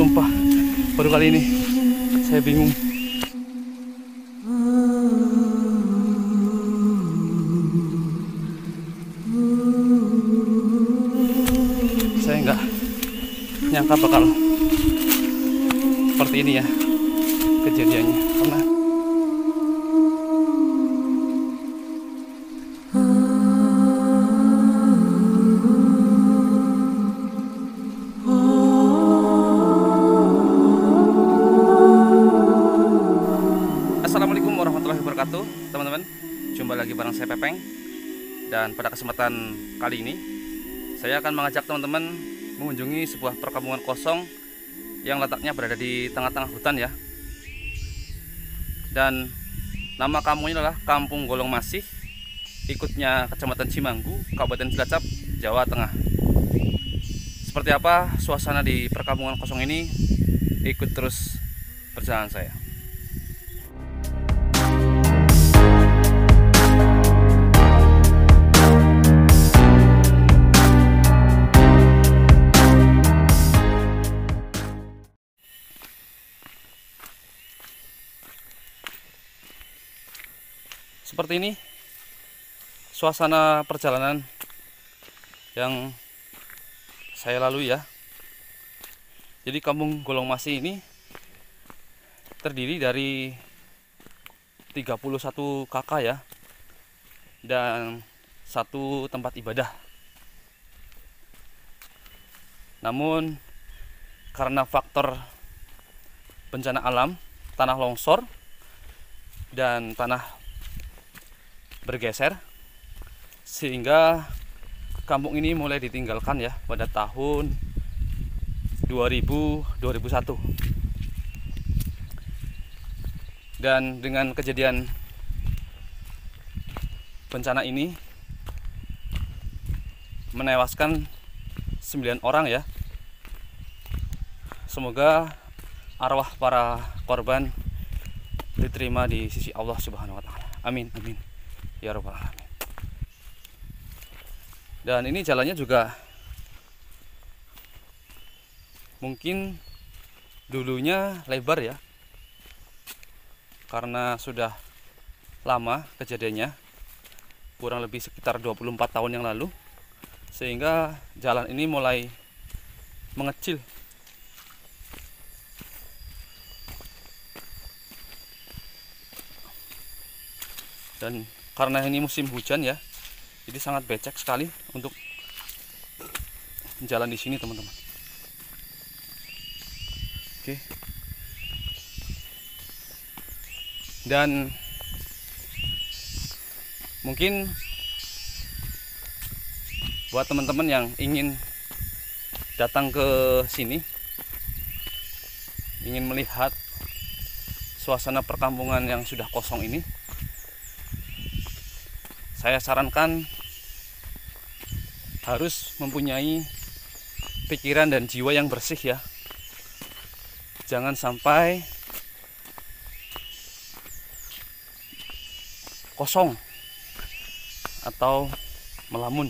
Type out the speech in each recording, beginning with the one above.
Sumpah, baru kali ini saya bingung. Saya nggak nyangka bakal seperti ini ya kejadiannya, karena Assalamualaikum warahmatullahi wabarakatuh, teman-teman. Jumpa lagi bareng saya Pepeng. Dan pada kesempatan kali ini saya akan mengajak teman-teman mengunjungi sebuah perkampungan kosong yang letaknya berada di tengah-tengah hutan ya. Dan nama kampung ini adalah Kampung Golong Masih, ikutnya Kecamatan Cimanggu, Kabupaten Cilacap, Jawa Tengah. Seperti apa suasana di perkampungan kosong ini? Ikut terus perjalanan saya. Seperti ini suasana perjalanan yang saya lalui ya. Jadi Kampung Golong Masih ini terdiri dari 31 kakak ya, dan satu tempat ibadah. Namun karena faktor bencana alam, tanah longsor dan tanah bergeser, sehingga kampung ini mulai ditinggalkan ya pada tahun 2001. Dan dengan kejadian bencana ini menewaskan 9 orang ya. Semoga arwah para korban diterima di sisi Allah Subhanahu wa taala. Amin amin ya rabbal alamin. Dan ini jalannya juga mungkin dulunya lebar ya, karena sudah lama kejadiannya, kurang lebih sekitar 24 tahun yang lalu, sehingga jalan ini mulai mengecil. Dan karena ini musim hujan ya, jadi sangat becek sekali untuk jalan di sini, teman-teman. Oke. Dan mungkin buat teman-teman yang ingin datang ke sini, ingin melihat suasana perkampungan yang sudah kosong ini, saya sarankan harus mempunyai pikiran dan jiwa yang bersih ya. Jangan sampai kosong atau melamun.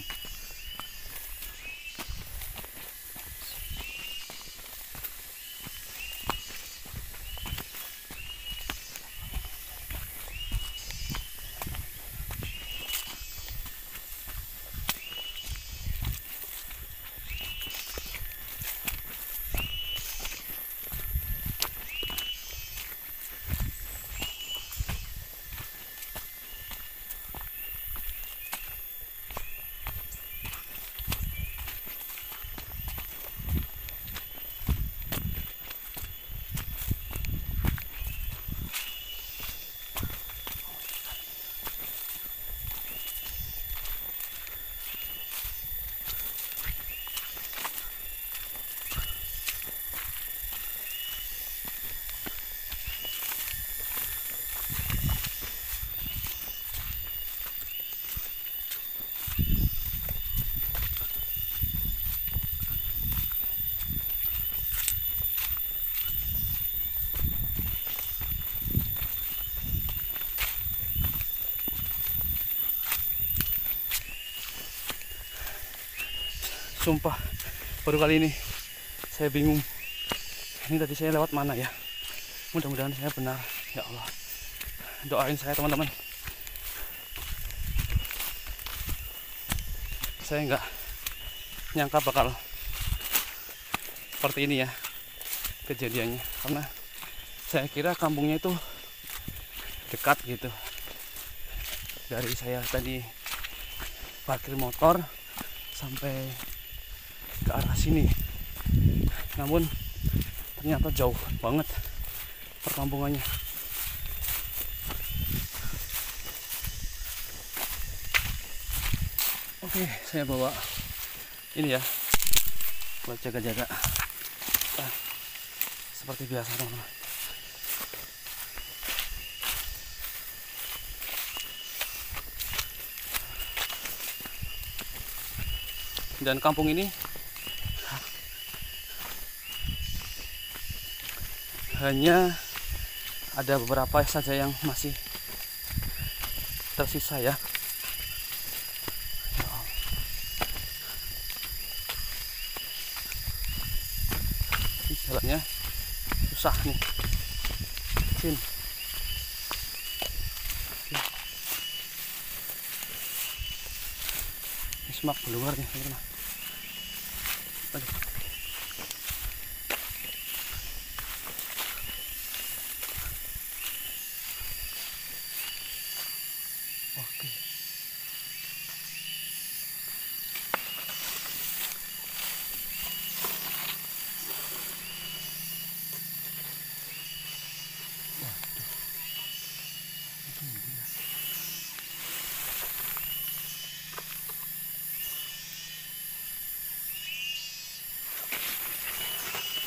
Sumpah, baru kali ini saya bingung Ini tadi saya lewat mana ya? Mudah-mudahan saya benar. Ya Allah, doain saya teman-teman. Saya nggak nyangka bakal seperti ini ya kejadiannya, karena saya kira kampungnya itu dekat gitu dari saya tadi parkir motor sampai ke arah sini, namun ternyata jauh banget perkampungannya. Oke, saya bawa ini ya buat jaga-jaga seperti biasa teman-teman. Dan kampung ini hanya ada beberapa saja yang masih tersisa ya. Ini jalannya susah nih. Sini. Ini semak keluar nih teman-teman. Aduh. Oke.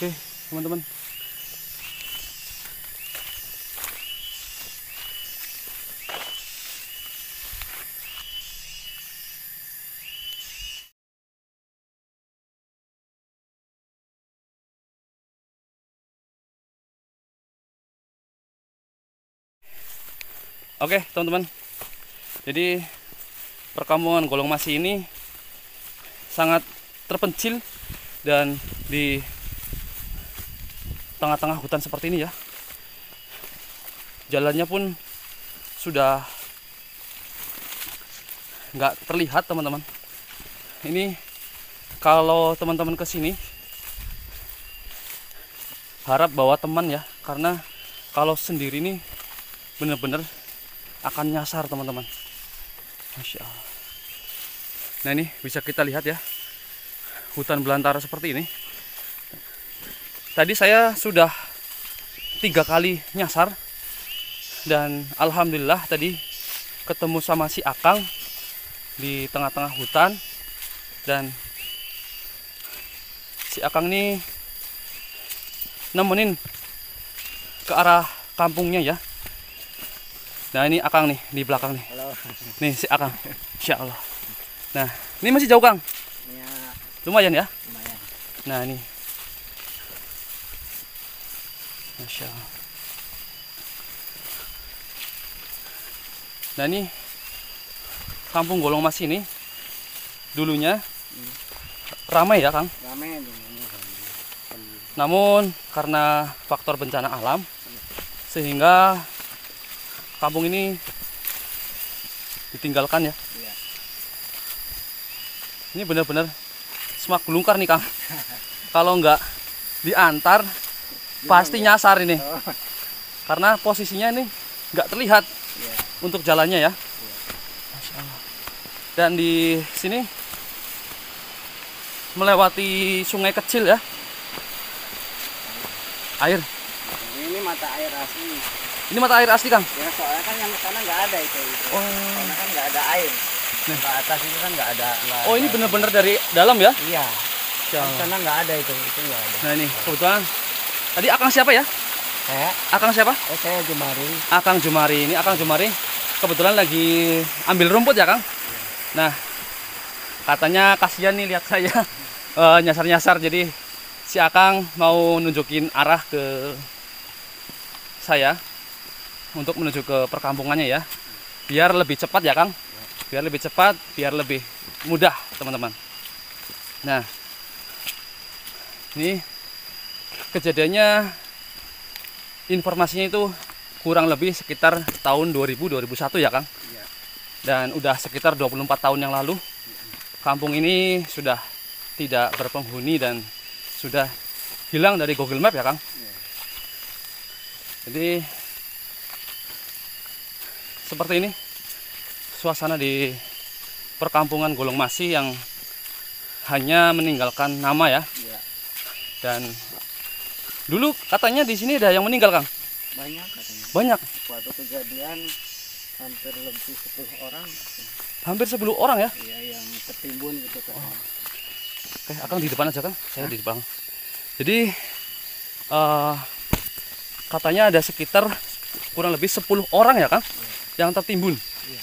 Oke, teman-teman. Oke, teman-teman. Jadi perkampungan Golong Masi ini sangat terpencil dan di tengah-tengah hutan seperti ini ya. Jalannya pun sudah nggak terlihat teman-teman. Ini kalau teman-teman kesini harap bawa teman ya, karena kalau sendiri ini bener-bener akan nyasar teman-teman. Masya Allah. Nah ini bisa kita lihat ya, hutan belantara seperti ini. Tadi saya sudah 3 kali nyasar, dan alhamdulillah tadi ketemu sama si Akang di tengah-tengah hutan, dan si Akang ini nemenin ke arah kampungnya ya. Nah ini Akang nih di belakang nih. Halo. Nih si Akang. Insya Allah. Nah ini masih jauh Kang? Ya, Lumayan ya. lumayan. Nah ini, Masya Allah. Nah ini kampung Golong Masi ini dulunya ramai ya Kang. Ramai. Namun karena faktor bencana alam sehingga kampung ini ditinggalkan ya. Iya. Ini benar-benar semak belungkar nih Kang. Kalau nggak diantar pasti nyasar ini. Oh, Karena posisinya ini nggak terlihat iya. untuk jalannya ya. Masya Allah. Dan di sini melewati sungai kecil ya. Air. Ini mata air asli. Ini mata air asli Kang. Ya soalnya kan yang sana nggak ada itu. Oh. Karena kan nggak ada air. Nah. Ke atas itu kan nggak ada. Oh ini benar-benar dari dalam ya? Iya. Masya Kan Allah. sana nggak ada itu nggak ada. Nah ini kebetulan tadi Akang siapa ya? Akang siapa? Saya Jumari. Akang Jumari. Ini Akang Jumari kebetulan lagi ambil rumput ya Kang. Nah katanya kasihan nih lihat saya nyasar-nyasar, jadi si Akang mau nunjukin arah ke saya untuk menuju ke perkampungannya ya, biar lebih cepat ya Kang, biar lebih cepat, biar lebih mudah teman-teman. Nah ini kejadiannya informasinya itu kurang lebih sekitar tahun 2000-2001 ya Kang. Iya. Dan udah sekitar 24 tahun yang lalu kampung ini sudah tidak berpenghuni dan sudah hilang dari Google Map ya Kang. Iya. Jadi seperti ini suasana di perkampungan Golong Masih yang hanya meninggalkan nama ya. Iya. Dan dulu katanya di sini ada yang meninggal Kang. Banyak katanya. Banyak, Waktu kejadian hampir lebih 10 orang. hampir 10 orang ya. Iya, yang tertimbun gitu katanya. Oke, Akang di depan aja Kang, saya di depan. Jadi katanya ada sekitar kurang lebih 10 orang ya Kang yang tertimbun. Iya.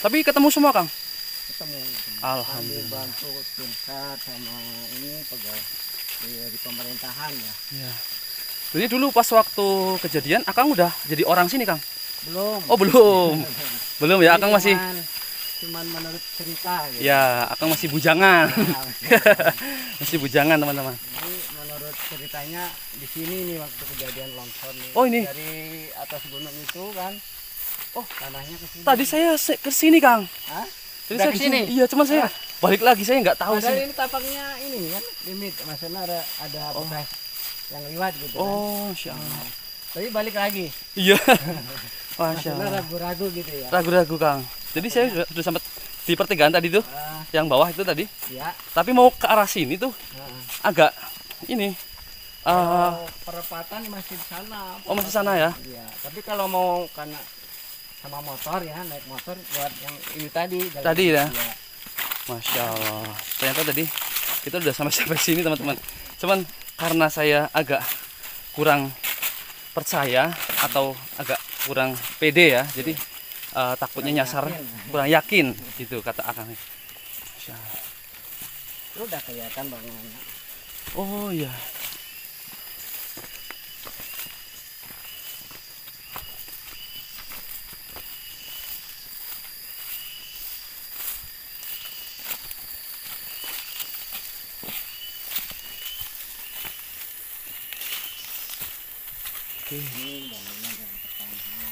Tapi ketemu semua Kang. Ketemu. Alhamdulillah. Sambil bantu tim SAR sama ini pegawai di pemerintahan ya. Iya. Jadi dulu pas waktu kejadian Akang udah jadi orang sini Kang. Belum. Oh belum, belum ya Akang masih. Cuman menurut cerita gitu. Ya Akang masih bujangan, Nah, masih bujangan teman-teman. jadi menurut ceritanya di sini nih waktu kejadian longsor nih. Oh, ini? Dari atas gunung itu kan. Oh, tanahnya ke sini. Tadi saya ke sini Kang. Hah? Jadi Udah saya kesini? di sini. Iya, cuman saya balik lagi, saya nggak tahu Padahal sih. ini tapaknya ini kan limit, maksudnya ada bekas yang liwat gitu kan. Oh, Masya Allah. Tapi balik lagi. Iya. Masya Maksudnya Allah. ragu-ragu gitu ya. Ragu-ragu Kang. Jadi saya sudah sempat di pertigaan tadi tuh, Ah, yang bawah itu tadi. ya. Tapi mau ke arah sini tuh Nah, agak ini. kalau perempatan masih di sana. Oh masih sana ya? Iya, tapi kalau mau karena sama motor ya, naik motor buat yang ini tadi. jalan- Tadi ya? Iya. Masya Allah. Ternyata tadi kita udah sampai sini teman-teman. Cuman karena saya agak kurang percaya atau agak kurang pede ya, jadi takutnya nyasar, kurang yakin gitu kata Akang. Masya Allah. Lu udah kelihatan bangunannya. Oh iya. Oke. Ini bangunan yang pertama.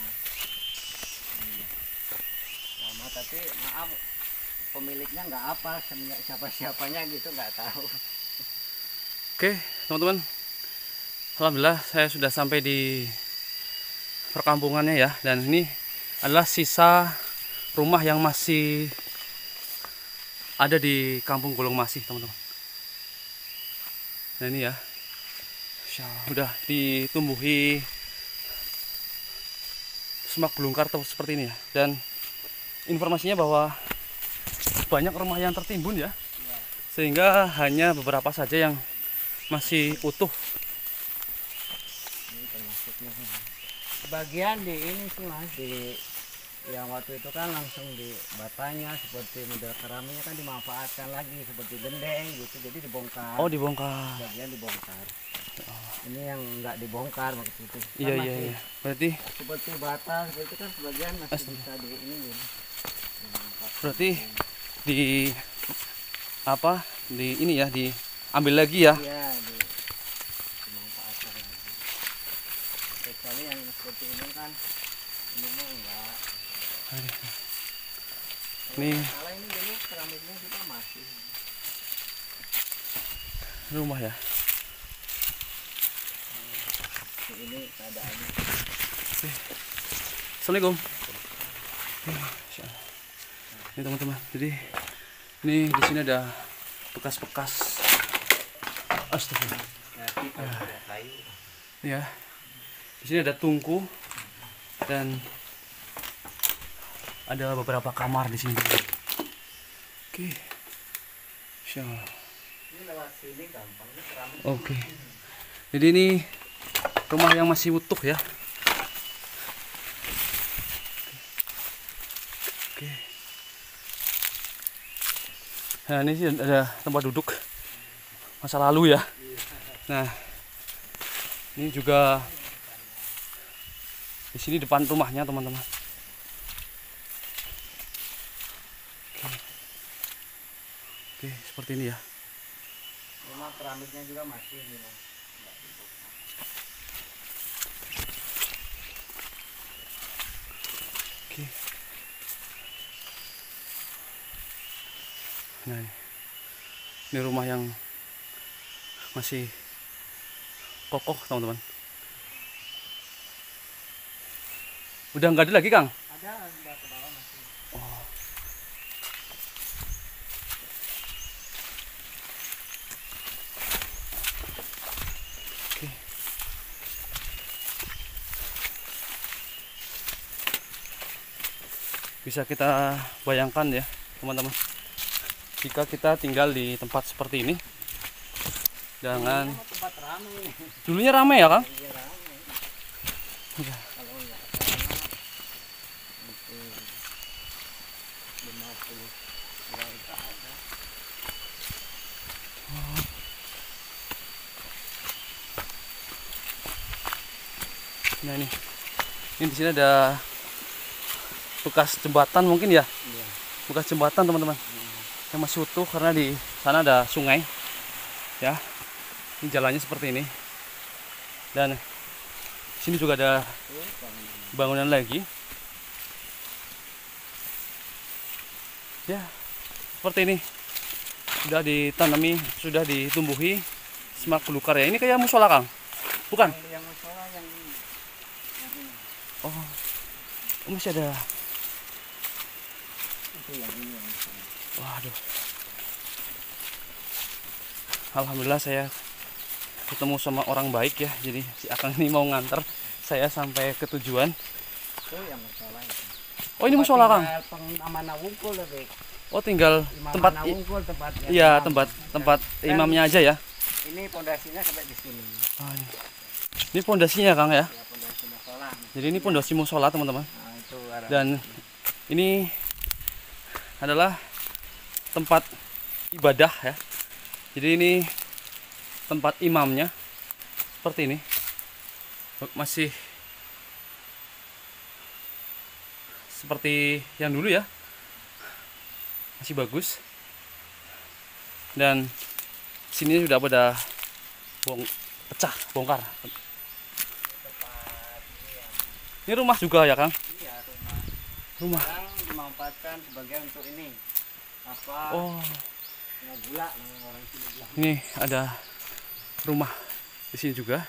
Iya. Lama tapi maaf pemiliknya nggak apa, siapa-siapanya gitu nggak tahu. Oke, teman-teman. Alhamdulillah saya sudah sampai di perkampungannya ya, dan ini adalah sisa rumah yang masih ada di Kampung Golong Masih, teman-teman. Nah ini ya, Masya Allah, udah ditumbuhi semak belungkar seperti ini ya, dan informasinya bahwa banyak rumah yang tertimbun ya, sehingga hanya beberapa saja yang masih utuh. Ini termasuknya sebagian di ini sih mas, di yang waktu itu kan langsung di batanya seperti model keramiknya kan dimanfaatkan lagi seperti gendeng gitu, jadi dibongkar. Oh dibongkar. Sebagian dibongkar. Ini yang nggak dibongkar waktu itu. Kan Iya iya masih iya. Berarti seperti bata seperti itu kan sebagian masih bisa di ini gitu. berarti di apa? Di ini ya, diambil lagi ya. Iya, dimanfaatkan lagi. Kecuali yang seperti ini kan ini mah enggak. Ini Kalau ini dulu keramiknya juga masih. rumah ya. Ini keadaannya. Assalamualaikum. Masya Allah. Ini teman-teman. Jadi ini di sini ada bekas-bekas. Astagfirullah. Ya. Di sini ada tungku dan ada beberapa kamar di sini. Oke. Masya Allah. Ini lewat sini gampang, ini keramik. Oke. Jadi ini rumah yang masih utuh ya. Oke. Nah ini sih ada tempat duduk masa lalu ya. Nah ini juga di sini depan rumahnya teman-teman. Oke. Oke seperti ini ya. Ini Sama keramiknya juga masih ini Mas. Nggak dibuka. Oke. Nah, ini rumah yang masih kokoh, teman-teman. Udah nggak ada lagi, Kang? Ada, udah ke bawah masih. Oh. Oke. Bisa kita bayangkan ya, teman-teman. Jika kita tinggal di tempat seperti ini, jangan Ini tempat ramai. dulunya ramai ya, Kang? Iya ramai. Iya. Kalau nggak salah mungkin 50 keluarga ada. Nah ini di sini ada bekas jembatan mungkin ya, Iya. bekas jembatan teman-teman, yang masih utuh karena di sana ada sungai. Ya, ini jalannya seperti ini, dan sini juga ada Tuh, bangunan. bangunan lagi. Ya, seperti ini. Sudah ditanami, sudah ditumbuhi semak belukar ya. Ini kayak musola, Kang? Bukan? Yang musola yang ini. Oh, masih ada. Itu yang ini yang musola. Waduh. Alhamdulillah saya ketemu sama orang baik ya. Jadi si Akang ini mau nganter saya sampai ke tujuan. Itu yang musola itu. Oh, ini musola, Kang? Pengamanah wungkul lebih. Oh, tinggal tempat wungkul tempatnya. iya, imam. tempat Dan imamnya aja ya. Ini pondasinya sampai di sini. Oh, ini pondasinya, Kang ya. Ya, pondasi musola. Jadi ini pondasi musola, teman-teman. Nah, itu ada. Dan ini adalah tempat ibadah ya. Jadi ini tempat imamnya seperti ini. Masih seperti yang dulu ya. Masih bagus. Dan sini sudah pada pecah, bongkar. tempat ini yang Ini rumah juga ya, Kang? iya rumah. Rumah. Sekarang dimanfaatkan sebagai untuk ini apa? Oh, Gula namanya orang sini bilang. ini ada rumah di sini juga.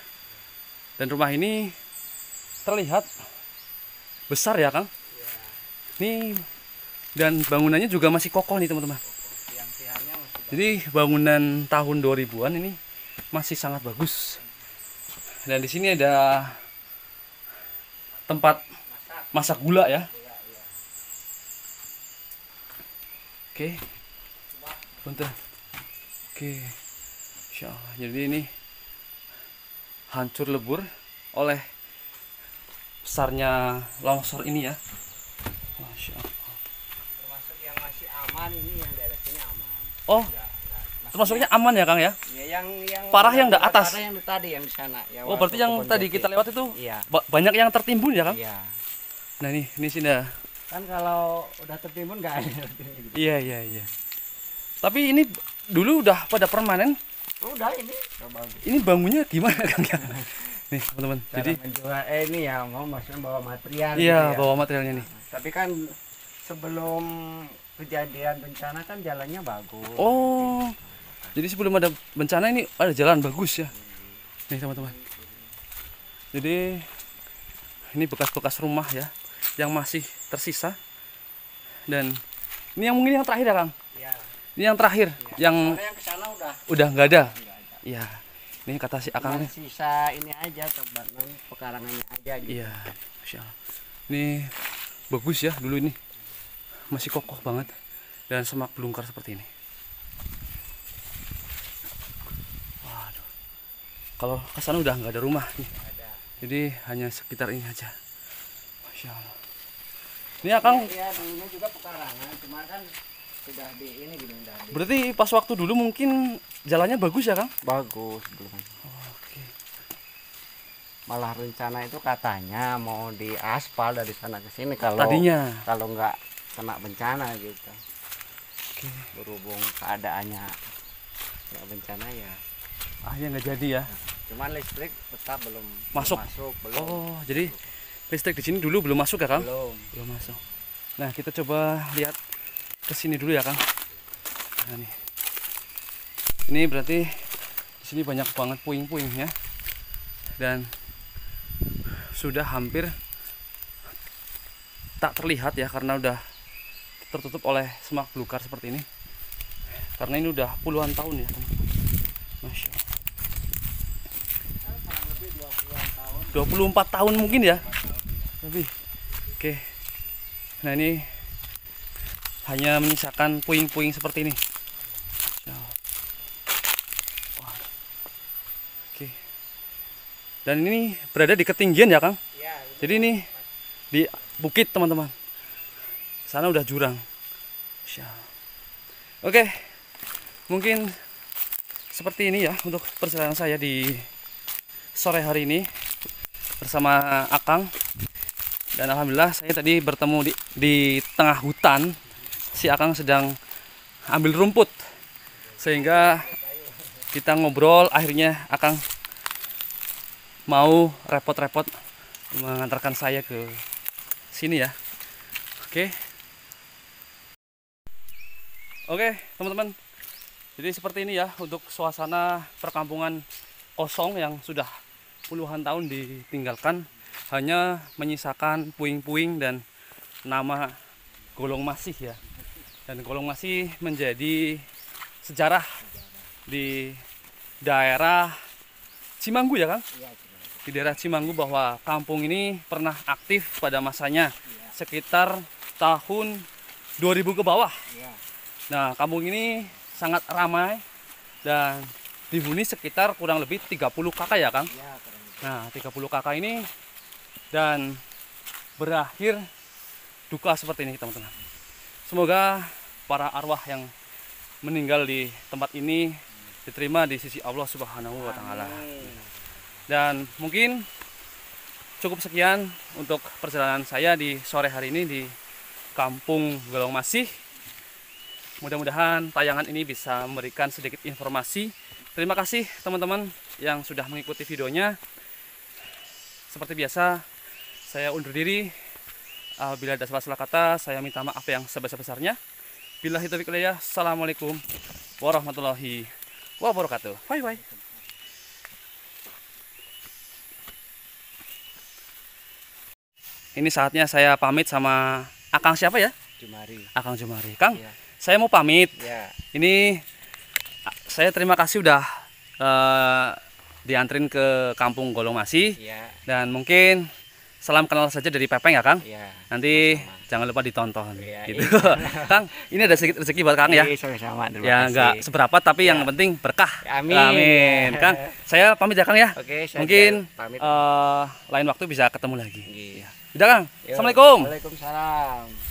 Dan rumah ini terlihat besar ya, Kang? Iya. Ini dan bangunannya juga masih kokoh nih, teman-teman. Tiang-tiangnya masih Jadi bangunan tahun 2000-an ini masih sangat bagus. Dan di sini ada tempat masak gula ya. iya, iya. Oke. Bentar. Oke. Insya Allah. Jadi ini hancur lebur oleh besarnya longsor ini ya. Masya Allah. Termasuk yang masih aman ini yang daerah sini aman. Oh, Enggak, termasuknya aman ya, Kang ya? ya yang Parah yang di atas? Parah yang tadi yang di sana. Oh, berarti yang tadi kita lewat itu Iya. banyak yang tertimbun ya, Kang? Iya. Nah, ini sini dah. Kan kalau udah tertimbun nggak ada. Iya. Tapi ini dulu udah pada permanen. Udah ini. Bagus. Ini bangunnya gimana, Kang ya? Nih, teman-teman. Jadi Jadi menjual ini ya mau maksudnya bawa material. iya, gitu ya. bawa materialnya nih. Tapi kan sebelum kejadian bencana kan jalannya bagus. Oh. Jadi sebelum ada bencana ini ada jalan bagus ya. Nih, teman-teman. Jadi ini bekas-bekas rumah ya yang masih tersisa. Dan ini yang mungkin yang terakhir ya, Kang. Iya. Ini yang terakhir, yang Soalnya yang kesana udah nggak ada. nggak ada. Iya. Ini kata si Akang Cuman nih. sisa ini aja tempat pekarangannya aja gitu. Iya, Masya Allah. Ini bagus ya dulu ini. Masih kokoh banget. Dan semak belungkar seperti ini. Waduh. Kalau ke sana udah nggak ada rumah nih. Ada. Jadi hanya sekitar ini aja. Masya Allah. Ini Akang, Iya, dulunya juga pekarangan, cuma kan sudah di ini pindah di. berarti pas waktu dulu mungkin jalannya bagus ya, Kang? Bagus belum. Oke. Malah rencana itu katanya mau di aspal dari sana ke sini kalau Tadinya. kalau nggak kena bencana gitu. Oke. Berhubung keadaannya nggak bencana ya. Akhirnya nggak jadi ya. Cuman listrik tetap belum Masuk. belum. Oh, jadi listrik di sini dulu belum masuk ya, Kang? Belum. Belum masuk. Nah, kita coba lihat ke sini dulu ya, Kang. Nah, nih. Ini berarti di sini banyak banget puing-puingnya. Dan sudah hampir tak terlihat ya karena udah tertutup oleh semak belukar seperti ini. Karena ini udah puluhan tahun ya, teman-teman. Masya Allah. 24 tahun mungkin ya. Lebih. Oke. Nah, ini hanya menyisakan puing-puing seperti ini. Wah. Oke. Dan ini berada di ketinggian ya, Kang? Ya, Jadi ini di bukit, teman-teman. Sana udah jurang. Masya Allah. Oke. Mungkin seperti ini ya untuk perjalanan saya di sore hari ini bersama Akang. Dan alhamdulillah saya tadi bertemu di tengah hutan. Si Akang sedang ambil rumput, sehingga kita ngobrol. Akhirnya Akang mau repot-repot mengantarkan saya ke sini ya. Oke teman-teman, jadi seperti ini ya untuk suasana perkampungan kosong yang sudah puluhan tahun ditinggalkan, hanya menyisakan puing-puing dan nama Golong Masih ya. Dan Golong Masih menjadi sejarah di daerah Cimanggu ya, Kang? Iya, Di daerah Cimanggu, bahwa kampung ini pernah aktif pada masanya sekitar tahun 2000 ke bawah. iya. Nah, kampung ini sangat ramai dan dihuni sekitar kurang lebih 30 kakak ya, Kang? Iya, kurang lebih. Nah, 30 kakak ini, dan berakhir duka seperti ini, teman-teman. Semoga para arwah yang meninggal di tempat ini diterima di sisi Allah Subhanahu wa Ta'ala. Dan mungkin cukup sekian untuk perjalanan saya di sore hari ini di Kampung Golong Masih. Mudah-mudahan tayangan ini bisa memberikan sedikit informasi. Terima kasih teman-teman yang sudah mengikuti videonya. Seperti biasa, saya undur diri. Bila ada salah-salah kata, saya minta maaf yang sebesar-besarnya. Billahi taufiq wal hidayah. Assalamualaikum warahmatullahi wabarakatuh. Bye-bye. Ini saatnya saya pamit sama Akang siapa ya? Jumari. Akang Jumari. Kang, Iya. saya mau pamit. Ya. Ini saya terima kasih udah dianterin ke Kampung Golong Masih. Iya. Dan mungkin salam kenal saja dari Pepeng ya, Kang. Iya. Nanti Sama-sama. jangan lupa ditonton. Iya, Gitu. iya. Kang, ini ada sedikit rezeki buat Kang ya. Iya, sama-sama. Terima Ya kasih. nggak seberapa, tapi yang Ya. penting berkah. Amin. Amin. Kang, saya pamit ya, Kang ya. Oke, saya Mungkin juga pamit. lain waktu bisa ketemu lagi. Iya. Udah, Kang. Yuk. Assalamualaikum. Waalaikumsalam.